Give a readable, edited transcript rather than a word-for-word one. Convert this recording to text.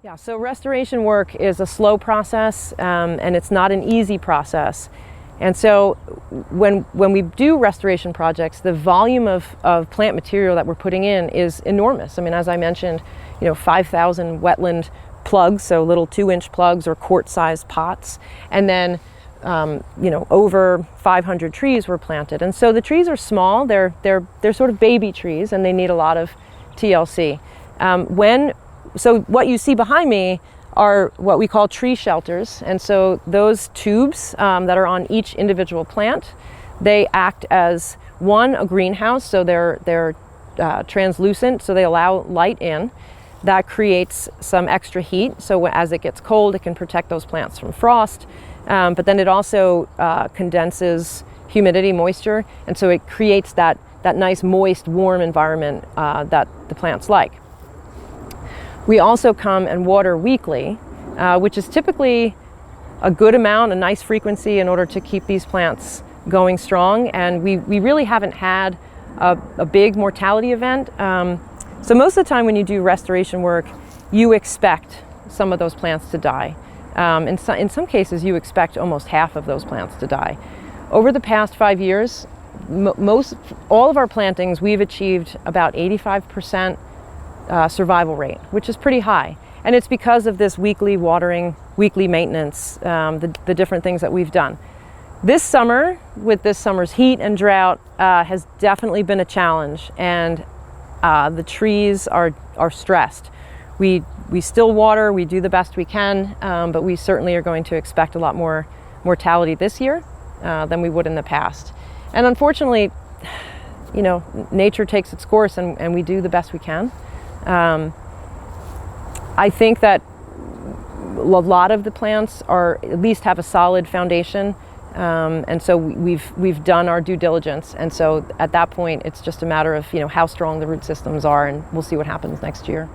Yeah, so restoration work is a slow process, and it's not an easy process. And so when we do restoration projects, the volume of plant material that we're putting in is enormous. I mean, as I mentioned, 5,000 wetland plugs, so little 2-inch plugs or quart-sized pots, and then over 500 trees were planted. And so the trees are small; they're sort of baby trees, and they need a lot of TLC. So what you see behind me are what we call tree shelters, and so those tubes that are on each individual plant, they act as a greenhouse. So they're translucent, so they allow light in. That creates some extra heat, so as it gets cold, it can protect those plants from frost. But then it also condenses humidity, moisture, and so it creates that nice, moist, warm environment that the plants like. We also come and water weekly, which is typically a good amount, a nice frequency in order to keep these plants going strong. And we really haven't had a big mortality event. So most of the time when you do restoration work, you expect some of those plants to die. In some cases, you expect almost half of those plants to die. Over the past 5 years, all of our plantings, we've achieved about 85% survival rate, which is pretty high. And it's because of this weekly watering, weekly maintenance, the different things that we've done. This summer, with this summer's heat and drought, has definitely been a challenge, and the trees are stressed. We still water, we do the best we can, but we certainly are going to expect a lot more mortality this year than we would in the past. And unfortunately, nature takes its course, and we do the best we can. I think that a lot of the plants at least have a solid foundation, and so we've done our due diligence. And so at that point, it's just a matter of how strong the root systems are, and we'll see what happens next year.